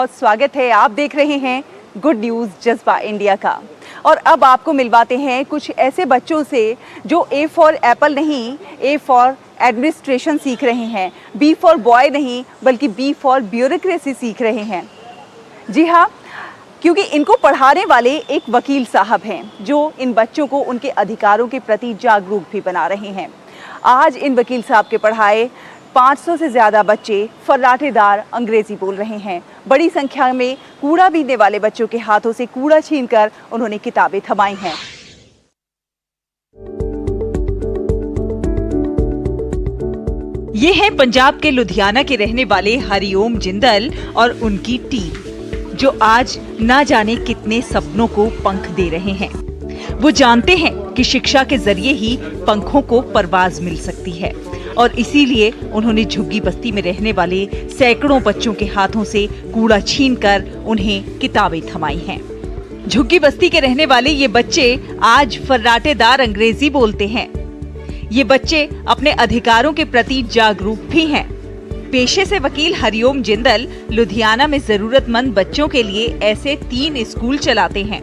बहुत स्वागत है। आप देख रहे हैं गुड न्यूज़ जज्बा इंडिया का। और अब आपको मिलवाते हैं कुछ ऐसे बच्चों से जो ए फॉर एप्पल नहीं, ए फॉर एडमिनिस्ट्रेशन सीख रहे हैं, बी फॉर बॉय नहीं बल्कि बी फॉर ब्यूरोक्रेसी सीख रहे हैं। जी हाँ, क्योंकि इनको पढ़ाने वाले एक वकील साहब हैं जो इन बच्चों को उनके अधिकारों के प्रति जागरूक भी बना रहे हैं। आज इन वकील साहब के पढ़ाए 500 से ज़्यादा बच्चे फर्राटेदार अंग्रेजी बोल रहे हैं। बड़ी संख्या में कूड़ा बीनने वाले बच्चों के हाथों से कूड़ा छीनकर उन्होंने किताबें थमाई हैं। ये हैं पंजाब के लुधियाना के रहने वाले हरिओम जिंदल और उनकी टीम, जो आज ना जाने कितने सपनों को पंख दे रहे हैं। वो जानते हैं कि शिक्षा के जरिए ही पंखों को परवाज मिल सकती है और इसीलिए उन्होंने झुग्गी बस्ती में रहने वाले सैकड़ों बच्चों के हाथों से कूड़ा छीनकर उन्हें किताबें थमाई हैं। झुग्गी बस्ती के रहने वाले ये बच्चे आज फर्राटेदार अंग्रेजी बोलते हैं। ये बच्चे अपने अधिकारों के प्रति जागरूक भी हैं। पेशे से वकील हरिओम जिंदल लुधियाना में जरूरतमंद बच्चों के लिए ऐसे 3 स्कूल चलाते हैं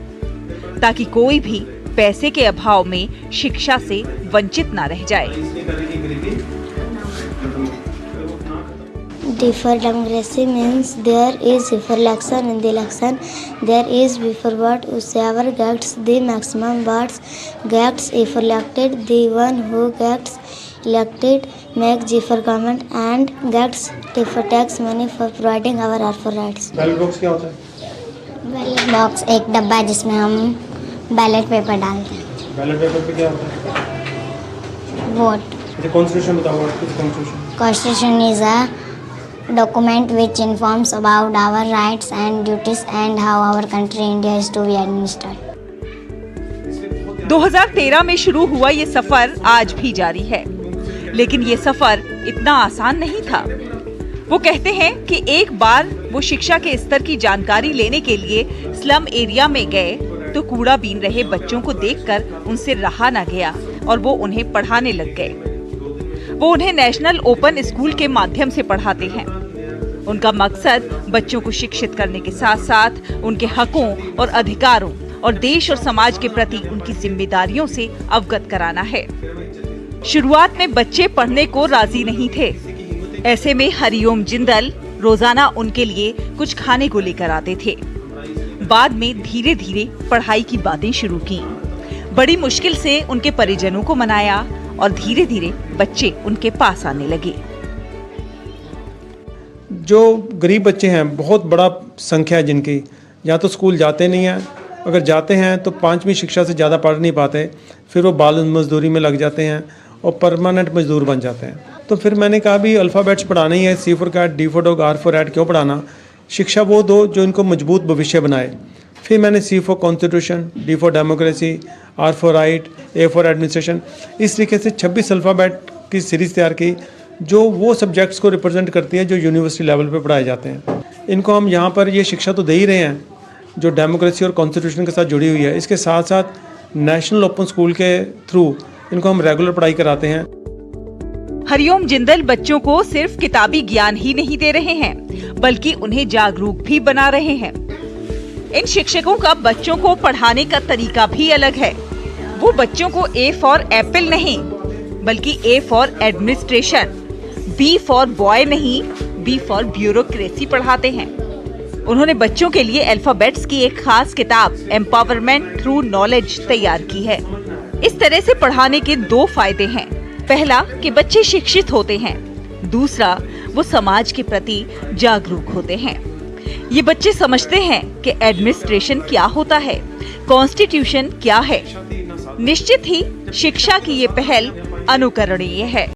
ताकि कोई भी पैसे के अभाव में शिक्षा से वंचित ना रह जाए। Deferred democracy means there is before election. In the election, there is before vote. Whoever gets the maximum votes gets if elected. The one who gets elected makes defer government and gets defer tax money for providing our for rights. Ballot box क्या होता है? Ballot box एक डब्बा है जिसमें हम ballot paper डालते हैं। बैलेट पेपर पे क्या होता है? वोट। अच्छा, कॉन्स्टिट्यूशन बताओ, what is constitution? Constitution is a document which informs about our rights and duties and how our country India is to be administered. 2013 में शुरू हुआ ये सफर आज भी जारी है, लेकिन ये सफर इतना आसान नहीं था। वो कहते हैं कि एक बार वो शिक्षा के स्तर की जानकारी लेने के लिए स्लम एरिया में गए तो कूड़ा बीन रहे बच्चों को देखकर उनसे रहा ना गया और वो उन्हें पढ़ाने लग गए। वो उन्हें नेशनल ओपन स्कूल के माध्यम से पढ़ाते हैं। उनका मकसद बच्चों को शिक्षित करने के साथ साथ उनके हकों और अधिकारों और देश और समाज के प्रति उनकी जिम्मेदारियों से अवगत कराना है। शुरुआत में बच्चे पढ़ने को राजी नहीं थे। ऐसे में हरिओम जिंदल रोजाना उनके लिए कुछ खाने को लेकर आते थे। बाद में धीरे धीरे पढ़ाई की बातें शुरू की। बड़ी मुश्किल से उनके परिजनों को मनाया और धीरे धीरे बच्चे उनके पास आने लगे। जो गरीब बच्चे हैं, बहुत बड़ा संख्या है जिनकी या तो स्कूल जाते नहीं हैं, अगर जाते हैं तो 5वीं शिक्षा से ज़्यादा पढ़ नहीं पाते, फिर वो बाल मजदूरी में लग जाते हैं और परमानेंट मजदूर बन जाते हैं। तो फिर मैंने कहा भी अल्फ़ाबेट्स पढ़ाना ही है, C for cat, D for dog, R for rat क्यों पढ़ाना, शिक्षा वो दो जो इनको मजबूत भविष्य बनाए। फिर मैंने C for constitution, D for democracy, R for right, A for administration, इस तरीके से 26 अल्फ़ाबेट की सीरीज़ तैयार की जो वो सब्जेक्ट्स को रिप्रेजेंट करती हैं जो यूनिवर्सिटी लेवल पे पढ़ाए जाते हैं। इनको हम यहाँ पर ये शिक्षा तो दे ही रहे हैं जो डेमोक्रेसी और कॉन्स्टिट्यूशन के साथ जुड़ी हुई है, इसके साथ साथ नेशनल ओपन स्कूल के थ्रू इनको हम रेगुलर पढ़ाई कराते हैं। हरिओम जिंदल बच्चों को सिर्फ किताबी ज्ञान ही नहीं दे रहे हैं बल्कि उन्हें जागरूक भी बना रहे हैं। इन शिक्षकों का बच्चों को पढ़ाने का तरीका भी अलग है। वो बच्चों को A फॉर एप्पल नहीं बल्कि A for administration, B for boy नहीं, B फॉर ब्यूरोक्रेसी पढ़ाते हैं। उन्होंने बच्चों के लिए अल्फाबेट्स की एक खास किताब एम्पावरमेंट थ्रू नॉलेज तैयार की है। इस तरह से पढ़ाने के 2 फायदे हैं। पहला कि बच्चे शिक्षित होते हैं, दूसरा वो समाज के प्रति जागरूक होते हैं। ये बच्चे समझते हैं कि एडमिनिस्ट्रेशन क्या होता है, कॉन्स्टिट्यूशन क्या है। निश्चित ही शिक्षा की ये पहल अनुकरणीय है।